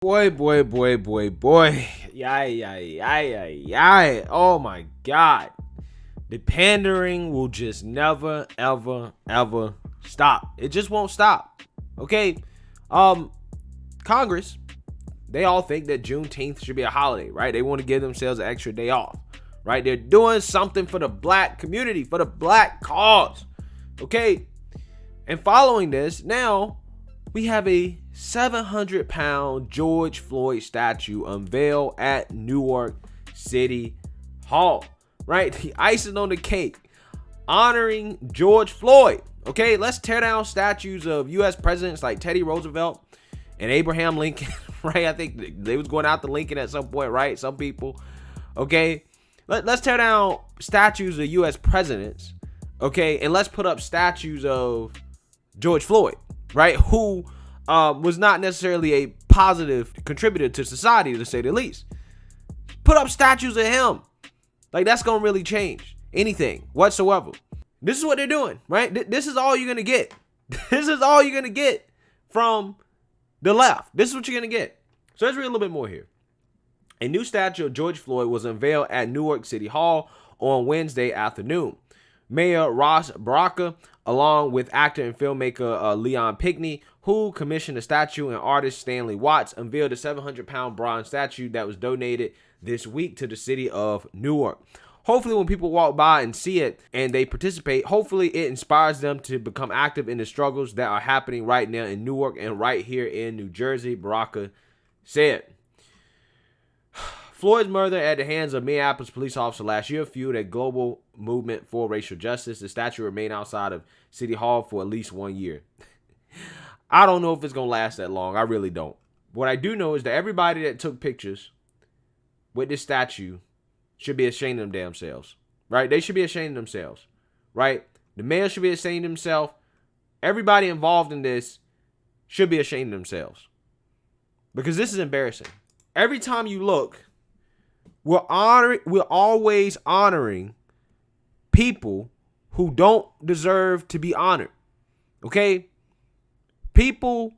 Boy. Yay. Oh my God. The pandering will just never, ever stop. It just won't stop. Okay. Congress, they all think that Juneteenth should be a holiday, right? They want to give themselves an extra day off, right? They're doing something for the black community, for the black cause. Okay. And following this, now we have a 700-pound George Floyd statue unveiled at Newark City Hall, right? The icing on the cake, honoring George Floyd. Okay, let's tear down statues of U.S. presidents like Teddy Roosevelt and Abraham Lincoln, right? I think they was going out to Lincoln at some point, right? Some people, okay? Let's tear down statues of U.S. presidents, okay? And let's put up statues of George Floyd, right? Who was not necessarily a positive contributor to society, to say the least. Put up statues of him. Like, that's going to really change anything whatsoever. This is what they're doing, right? This is all you're going to get. This is all you're going to get from the left. This is what you're going to get. So let's read a little bit more here. A new statue of George Floyd was unveiled at Newark City Hall on Wednesday afternoon. Mayor Baraka, along with actor and filmmaker Leon Pickney, who commissioned the statue, and artist Stanley Watts, unveiled a 700-pound bronze statue that was donated this week to the city of Newark. Hopefully when people walk by and see it and they participate, hopefully it inspires them to become active in the struggles that are happening right now in Newark and right here in New Jersey, Baraka said. Floyd's murder at the hands of Minneapolis police officer last year fueled a global movement for racial justice. The statue remained outside of City Hall for at least 1 year. I don't know if it's going to last that long. I really don't. What I do know is that everybody that took pictures with this statue should be ashamed of them damn selves, right? They should be ashamed of themselves, right? The mayor should be ashamed of himself. Everybody involved in this should be ashamed of themselves, because this is embarrassing. Every time you look, we're always honoring people who don't deserve to be honored. Okay? People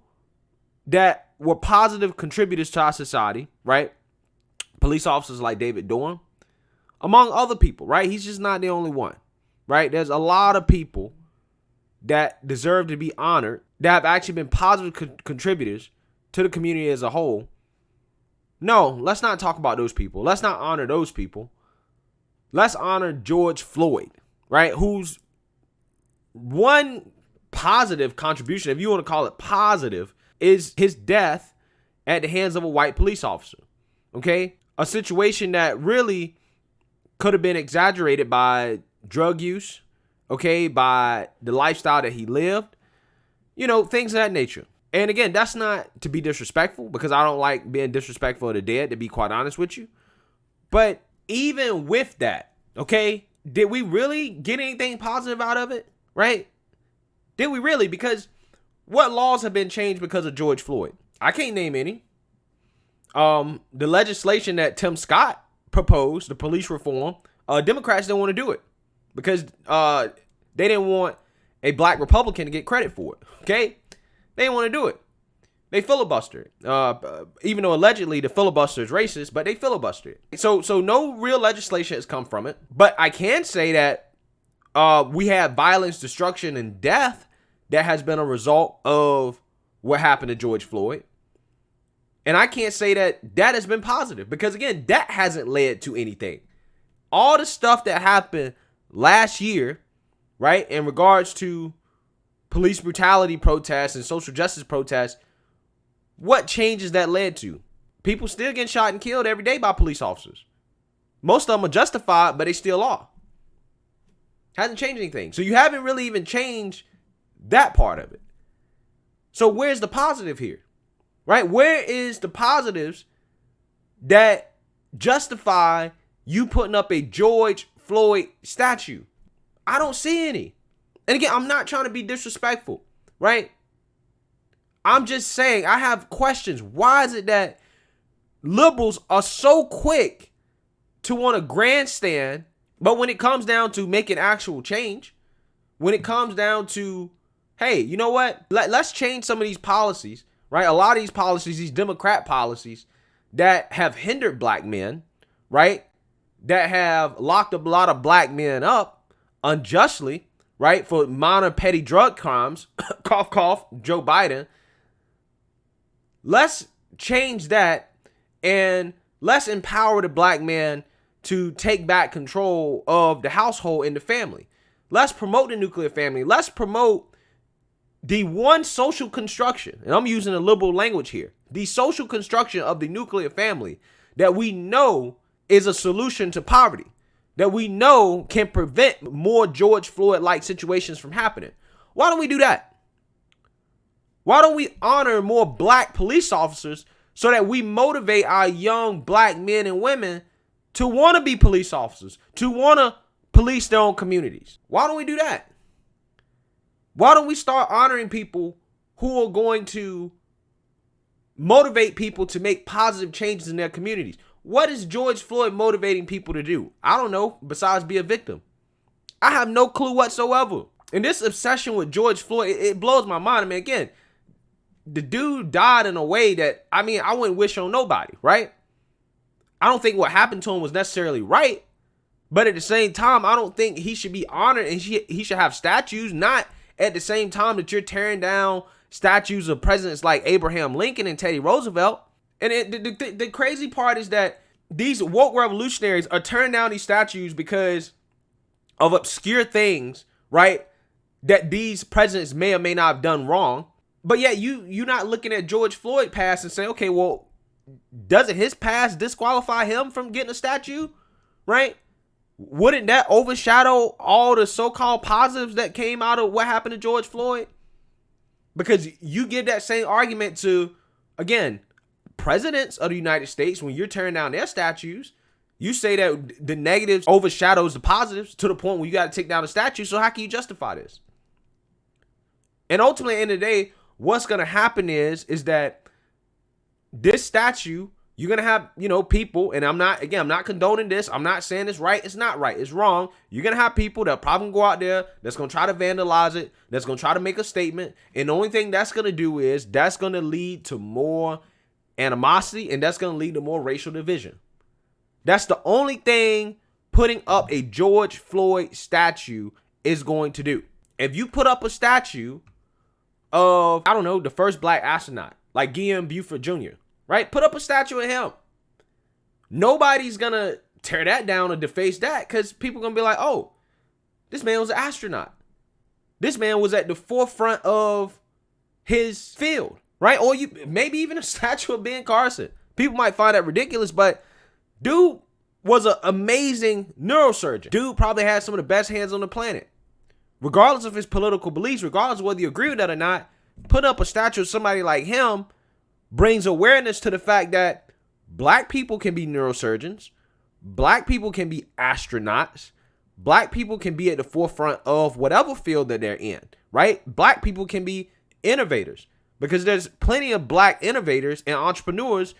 that were positive contributors to our society, right? Police officers like David Dorn, among other people, right? He's just not the only one, right? There's a lot of people that deserve to be honored that have actually been positive contributors to the community as a whole. No, let's not talk about those people. Let's not honor those people. Let's honor George Floyd, right? Who's one positive contribution, if you want to call it positive, is his death at the hands of a white police officer. Okay? A situation that really could have been exaggerated by drug use, okay, by the lifestyle that he lived, things of that nature. And again, that's not to be disrespectful, because I don't like being disrespectful of the dead, to be quite honest with you. But even with that, okay, did we really get anything positive out of it, right? Did we really? Because what laws have been changed because of George Floyd? I can't name any. The legislation that Tim Scott proposed, the police reform, Democrats didn't want to do it because they didn't want a black Republican to get credit for it, okay? They didn't want to do it. They filibustered. Even though allegedly the filibuster is racist, but they filibustered. So no real legislation has come from it. But I can say that we have violence, destruction, and death that has been a result of what happened to George Floyd. And I can't say that has been positive, because again, that hasn't led to anything. All the stuff that happened last year, right, in regards to police brutality protests and social justice protests, what changes that led to? People still getting shot and killed every day by police officers. Most of them are justified, but they still are. Hasn't changed anything. So you haven't really even changed that part of it. So where's the positive here? Right? Where is the positives that justify you putting up a George Floyd statue? I don't see any. And again, I'm not trying to be disrespectful, right? I'm just saying I have questions. Why is it that liberals are so quick to want to grandstand, but when it comes down to making actual change, when it comes down to, hey, you know what? Let's change some of these policies, right? A lot of these policies, these Democrat policies that have hindered black men, right? That have locked up a lot of black men up unjustly, right? For minor petty drug crimes, cough, cough, Joe Biden. Let's change that and let's empower the black man to take back control of the household and the family. Let's promote the nuclear family. Let's promote the one social construction, and I'm using a liberal language here, the social construction of the nuclear family that we know is a solution to poverty, that we know can prevent more George Floyd-like situations from happening. Why don't we do that? Why don't we honor more black police officers so that we motivate our young black men and women to want to be police officers, to want to police their own communities? Why don't we do that? Why don't we start honoring people who are going to motivate people to make positive changes in their communities? What is George Floyd motivating people to do? I don't know, besides be a victim. I have no clue whatsoever. And this obsession with George Floyd, it blows my mind. I mean, again, the dude died in a way that, I wouldn't wish on nobody, right? I don't think what happened to him was necessarily right. But at the same time, I don't think he should be honored and he should have statues, not at the same time that you're tearing down statues of presidents like Abraham Lincoln and Teddy Roosevelt. And the crazy part is that these woke revolutionaries are tearing down these statues because of obscure things, right, that these presidents may or may not have done wrong. But yet you're not looking at George Floyd past and saying, okay, well, doesn't his past disqualify him from getting a statue, right? Wouldn't that overshadow all the so-called positives that came out of what happened to George Floyd? Because you give that same argument to, again, presidents of the United States when you're tearing down their statues. You say that the negatives overshadows the positives to the point where you got to take down the statue. So how can you justify this? And ultimately, at the end of the day, what's going to happen is that this statue, you're going to have, people, and I'm not condoning this. I'm not saying it's right. It's not right. It's wrong. You're going to have people that probably go out there that's going to try to vandalize it, that's going to try to make a statement. And the only thing that's going to do is that's going to lead to more animosity, and that's going to lead to more racial division. That's the only thing putting up a George Floyd statue is going to do. If you put up a statue of, the first black astronaut, like Guillaume Buford Jr., right? Put up a statue of him. Nobody's going to tear that down or deface that because people are going to be like, oh, this man was an astronaut. This man was at the forefront of his field, right? Or maybe even a statue of Ben Carson. People might find that ridiculous, but dude was an amazing neurosurgeon. Dude probably had some of the best hands on the planet. Regardless of his political beliefs, regardless of whether you agree with that or not, put up a statue of somebody like him brings awareness to the fact that black people can be neurosurgeons, black people can be astronauts, black people can be at the forefront of whatever field that they're in, right? Black people can be innovators because there's plenty of black innovators and entrepreneurs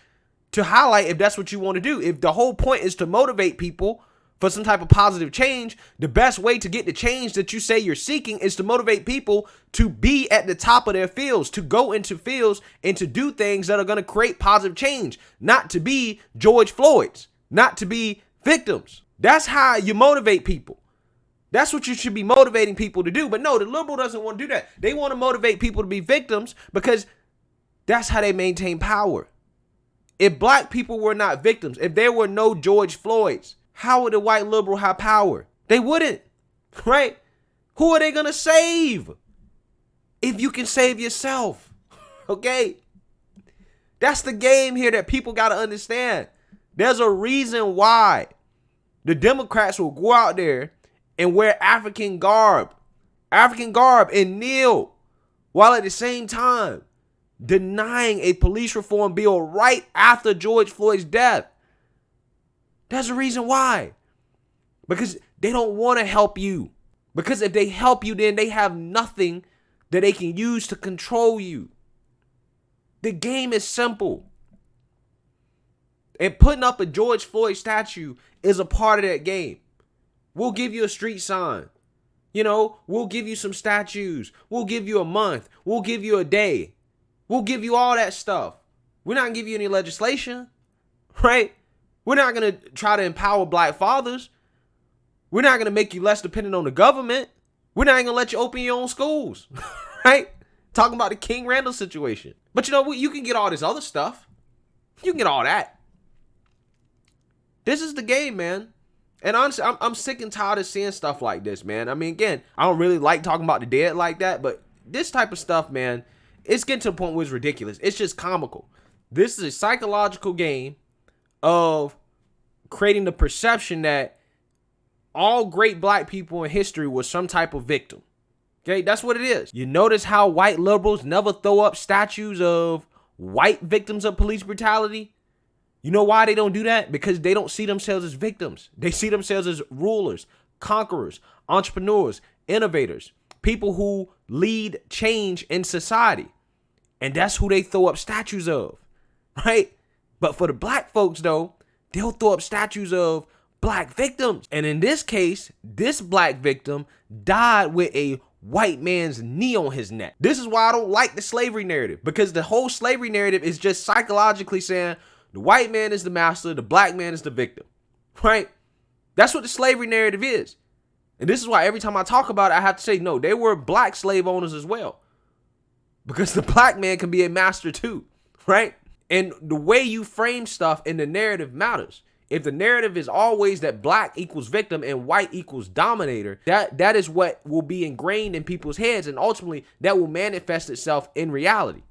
to highlight if that's what you want to do. If the whole point is to motivate people for some type of positive change, the best way to get the change that you say you're seeking is to motivate people to be at the top of their fields, to go into fields and to do things that are going to create positive change, not to be George Floyd's, not to be victims. That's how you motivate people. That's what you should be motivating people to do. But no, the liberal doesn't want to do that. They want to motivate people to be victims because that's how they maintain power. If black people were not victims, if there were no George Floyds, how would the white liberal have power? They wouldn't, right? Who are they going to save? If you can save yourself, okay? That's the game here that people got to understand. There's a reason why the Democrats will go out there and wear African garb and kneel while at the same time denying a police reform bill right after George Floyd's death. There's a reason why. Because they don't want to help you. Because if they help you, then they have nothing that they can use to control you. The game is simple. And putting up a George Floyd statue is a part of that game. We'll give you a street sign. We'll give you some statues. We'll give you a month. We'll give you a day. We'll give you all that stuff. We're not going to give you any legislation, right? We're not going to try to empower black fathers. We're not going to make you less dependent on the government. We're not even going to let you open your own schools, right? Talking about the King Randall situation. But you know what? You can get all this other stuff. You can get all that. This is the game, man. And honestly, I'm sick and tired of seeing stuff like this, man. I mean, again, I don't really like talking about the dead like that, but this type of stuff, man, it's getting to the point where it's ridiculous. It's just comical. This is a psychological game of creating the perception that all great black people in history was some type of victim. Okay, that's what it is. You notice how white liberals never throw up statues of white victims of police brutality? You know why they don't do that? Because they don't see themselves as victims. They see themselves as rulers, conquerors, entrepreneurs, innovators, people who lead change in society. And that's who they throw up statues of, right? But for the black folks, though, they'll throw up statues of black victims. And in this case, this black victim died with a white man's knee on his neck. This is why I don't like the slavery narrative, because the whole slavery narrative is just psychologically saying the white man is the master, the black man is the victim, right? That's what the slavery narrative is. And this is why every time I talk about it, I have to say, no, they were black slave owners as well, because the black man can be a master too, right? And the way you frame stuff in the narrative matters. If the narrative is always that black equals victim and white equals dominator, that is what will be ingrained in people's heads, and ultimately that will manifest itself in reality.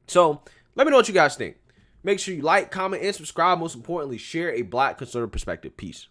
So let me know what you guys think. Make sure you like, comment, and subscribe. Most importantly, share a black conservative perspective. Peace.